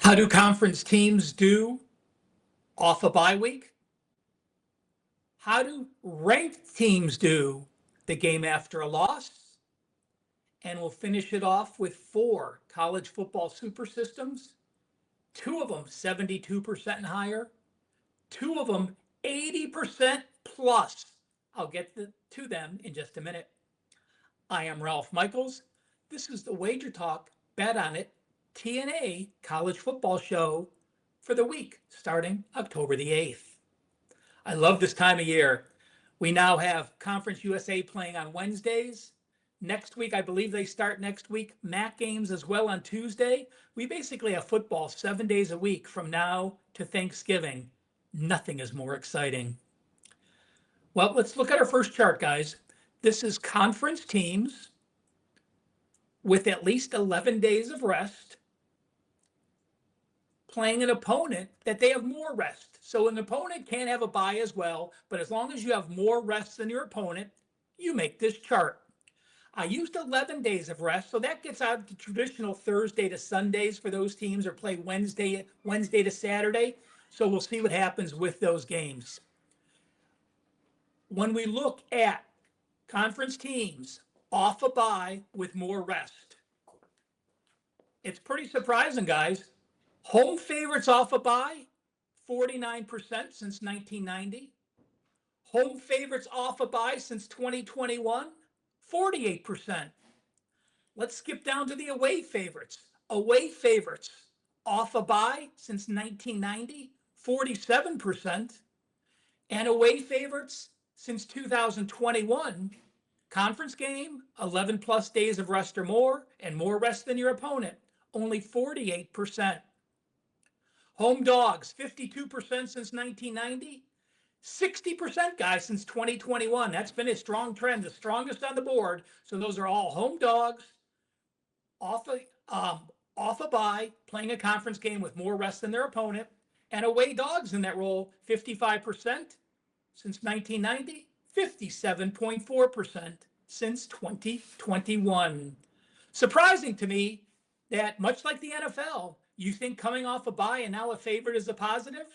How do conference teams do off a bye week? How do ranked teams do the game after a loss? And we'll finish it off with four college football super systems, two of them 72% and higher, two of them 80% plus. I'll get to them in just a minute. I am Ralph Michaels. This is the WagerTalk Bet on It TNA college football show for the week starting October the 8th. I love this time of year. We now have Conference USA playing on Wednesdays. Next week, I believe they start next week. MAC games as well on Tuesday. We basically have football 7 days a week from now to Thanksgiving. Nothing is more exciting. Well, let's look at our first chart, guys. This is conference teams with at least 11 days of rest playing an opponent that they have more rest. So an opponent can have a bye as well, but as long as you have more rest than your opponent, you make this chart. I used 11 days of rest, so that gets out the traditional Thursday to Sundays for those teams, or play Wednesday to Saturday. So we'll see what happens with those games. When we look at conference teams off a bye with more rest, it's pretty surprising, guys. Home favorites off a bye, 49% since 1990. Home favorites off a bye since 2021, 48%. Let's skip down to the away favorites. Away favorites off a bye since 1990, 47%. And away favorites since 2021, conference game, 11 plus days of rest or more, and more rest than your opponent, only 48%. Home dogs, 52% since 1990, 60%, guys, since 2021. That's been a strong trend, the strongest on the board. So those are all home dogs off a bye, playing a conference game with more rest than their opponent, and away dogs in that role, 55% since 1990, 57.4% since 2021. Surprising to me that, much like the NFL, you think coming off a bye and now a favorite is a positive?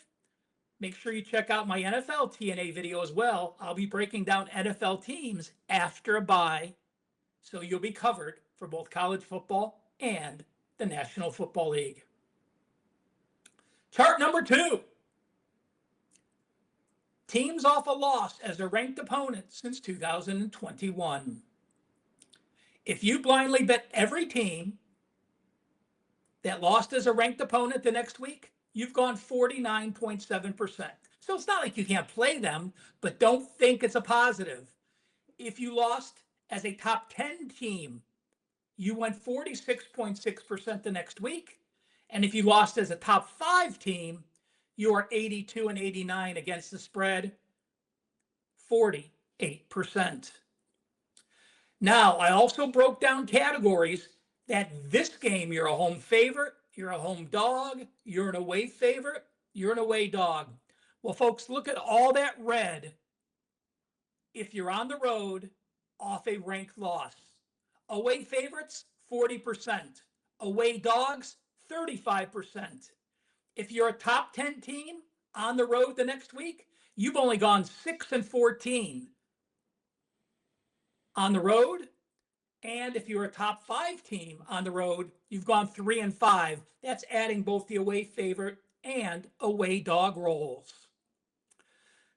Make sure you check out my NFL TNA video as well. I'll be breaking down NFL teams after a bye, so you'll be covered for both college football and the National Football League. Chart number 2. Teams off a loss as a ranked opponent since 2021. If you blindly bet every team that lost as a ranked opponent the next week, you've gone 49.7%. So it's not like you can't play them, but don't think it's a positive. If you lost as a top 10 team, you went 46.6% the next week. And if you lost as a top 5 team, you are 82 and 89 against the spread, 48%. Now, I also broke down categories that this game, you're a home favorite, you're a home dog, you're an away favorite, you're an away dog. Well, folks, look at all that red if you're on the road off a ranked loss. Away favorites, 40%. Away dogs, 35%. If you're a top 10 team on the road the next week, you've only gone 6 and 14 on the road. And if you're a top 5 team on the road, you've gone 3 and 5. That's adding both the away favorite and away dog roles.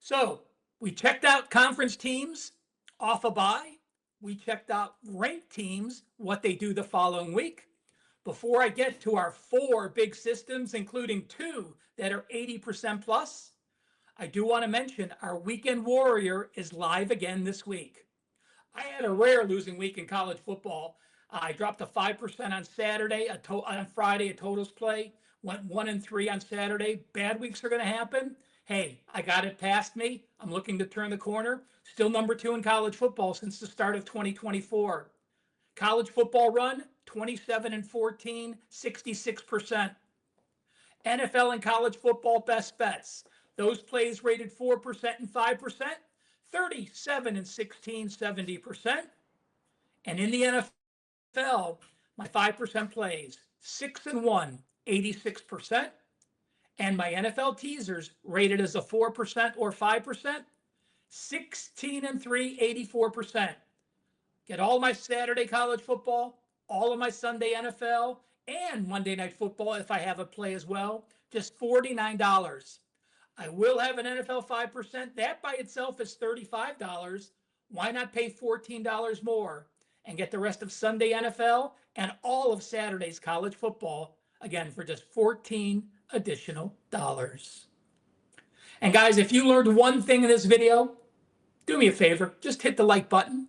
So we checked out conference teams off a bye. We checked out ranked teams, what they do the following week. Before I get to our 4 big systems, including 2 that are 80% plus, I do want to mention our Weekend Warrior is live again this week. I had a rare losing week in college football. I dropped a 5% on Saturday, on Friday, a totals play, went 1 and 3 on Saturday. Bad weeks are going to happen. Hey, I got it past me. I'm looking to turn the corner. Still number 2 in college football since the start of 2024. College football run, 27 and 14, 66%. NFL and college football best bets. Those plays rated 4% and 5%. 37 and 16, 70%. And in the NFL, my 5% plays, 6 and 1, 86%. And my NFL teasers rated as a 4% or 5%, 16 and 3, 84%. Get all my Saturday college football, all of my Sunday NFL, and Monday Night Football if I have a play as well, just $49. I will have an NFL 5%. That by itself is $35. Why not pay $14 more and get the rest of Sunday NFL and all of Saturday's college football, again, for just 14 additional dollars. And guys, if you learned one thing in this video, do me a favor, just hit the like button.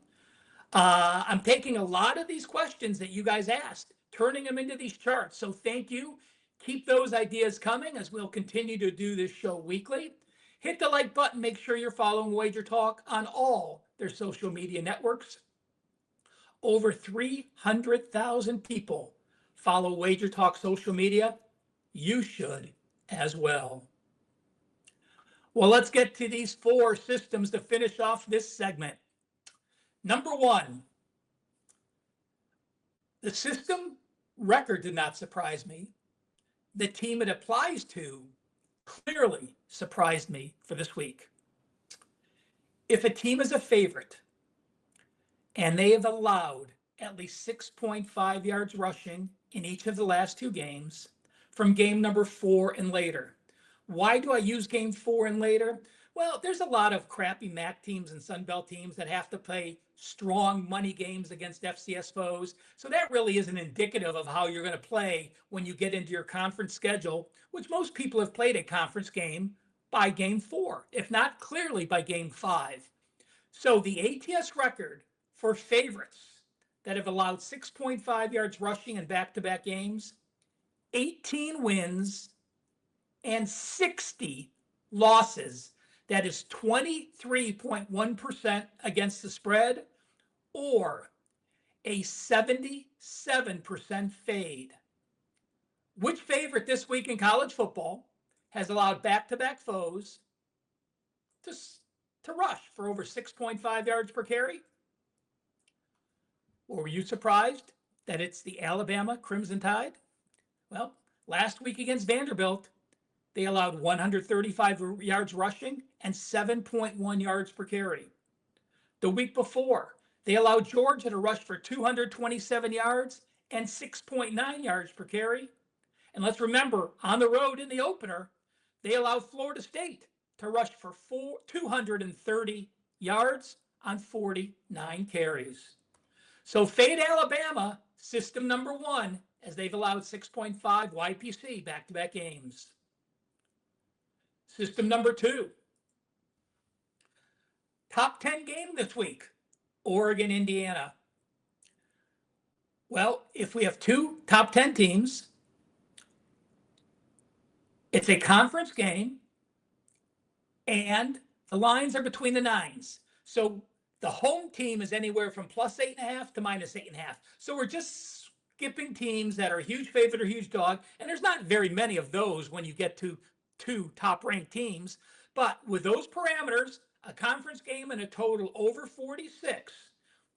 I'm taking a lot of these questions that you guys asked, turning them into these charts. So thank you. Keep those ideas coming as we'll continue to do this show weekly. Hit the like button. Make sure you're following WagerTalk on all their social media networks. Over 300,000 people follow WagerTalk social media. You should as well. Well, let's get to these 4 systems to finish off this segment. Number 1, the system record did not surprise me. The team it applies to clearly surprised me for this week. If a team is a favorite and they have allowed at least 6.5 yards rushing in each of the last 2 games from game number 4 and later. Why do I use game 4 and later? Well, there's a lot of crappy MAC teams and Sun Belt teams that have to play strong money games against FCS foes. So that really isn't indicative of how you're going to play when you get into your conference schedule, which most people have played a conference game by game 4, if not clearly by game 5. So the ATS record for favorites that have allowed 6.5 yards rushing in back-to-back games, 18 wins and 60 losses. That is 23.1% against the spread, or a 77% fade. Which favorite this week in college football has allowed back-to-back foes to rush for over 6.5 yards per carry? Or were you surprised that it's the Alabama Crimson Tide? Well, last week against Vanderbilt, they allowed 135 yards rushing and 7.1 yards per carry. The week before, they allowed Georgia to rush for 227 yards and 6.9 yards per carry. And let's remember, on the road in the opener, they allowed Florida State to rush for 230 yards on 49 carries. So fade Alabama, system number 1, as they've allowed 6.5 YPC back-to-back games. System number 2, top 10 game this week, Oregon, Indiana. Well, if we have 2 top 10 teams, it's a conference game, and the lines are between the 9s. So the home team is anywhere from plus 8.5 to minus 8.5. So we're just skipping teams that are a huge favorite or huge dog, and there's not very many of those when you get to 2 top-ranked teams. But with those parameters, a conference game and a total over 46,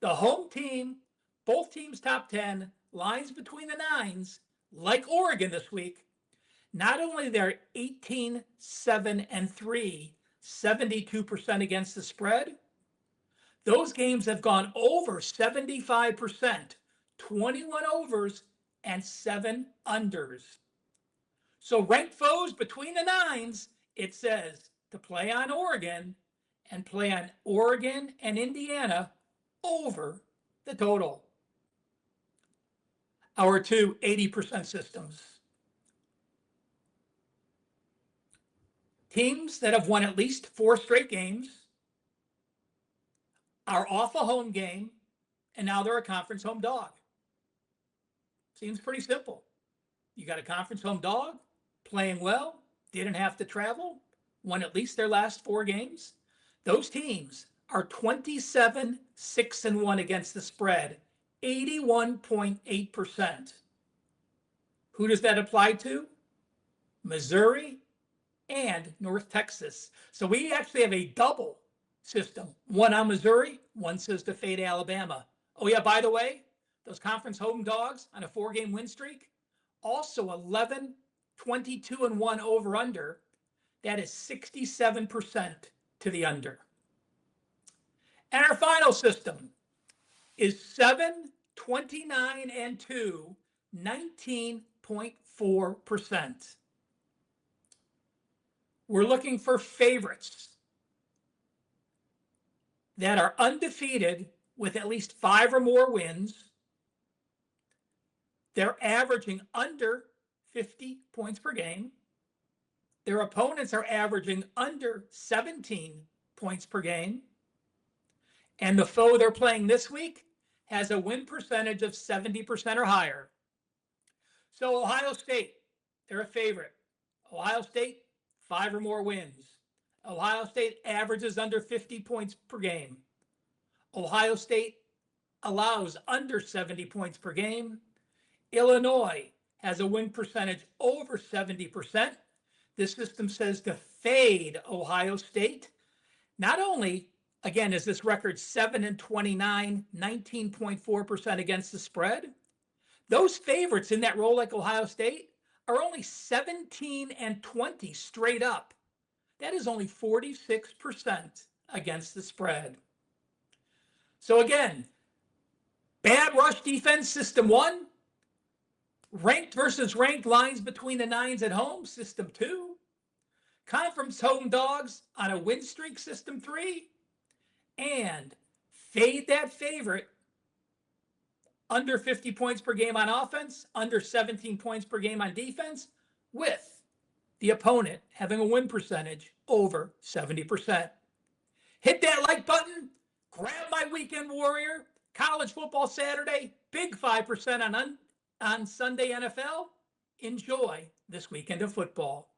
the home team, both teams top 10, lines between the 9s, like Oregon this week, not only they're 18, 7, and 3, 72% against the spread, those games have gone over 75%, 21 overs and 7 unders. So ranked foes between the 9s, it says to play on Oregon and play on Oregon and Indiana over the total. Our 2 80% systems. Teams that have won at least 4 straight games are off a home game, and now they're a conference home dog. Seems pretty simple. You got a conference home dog, playing well, didn't have to travel, won at least their last 4 games. Those teams are 27, 6, and 1 against the spread, 81.8%. Who does that apply to? Missouri and North Texas. So we actually have a double system. One on Missouri, one says to fade Alabama. Oh yeah, by the way, those conference home dogs on a 4-game win streak, also 11, 22, and 1 over under. That is 67% to the under. And our final system is 7, 29, and 2, 19.4%. We're looking for favorites that are undefeated with at least 5 or more wins. They're averaging under 50 points per game. Their opponents are averaging under 17 points per game. And the foe they're playing this week has a win percentage of 70% or higher. So Ohio State, they're a favorite. Ohio State, 5 or more wins. Ohio State averages under 50 points per game. Ohio State allows under 70 points per game. Illinois has a win percentage over 70%. This system says to fade Ohio State. Not only, again, is this record 7 and 29, 19.4% against the spread, those favorites in that role like Ohio State are only 17 and 20 straight up. That is only 46% against the spread. So again, bad rush defense, system 1. Ranked versus ranked lines between the nines at home, system 2. Conference home dogs on a win streak, system 3. And fade that favorite under 50 points per game on offense, under 17 points per game on defense, with the opponent having a win percentage over 70%. Hit that like button, grab my weekend warrior, college football Saturday, big 5% on Sunday NFL. Enjoy this weekend of football.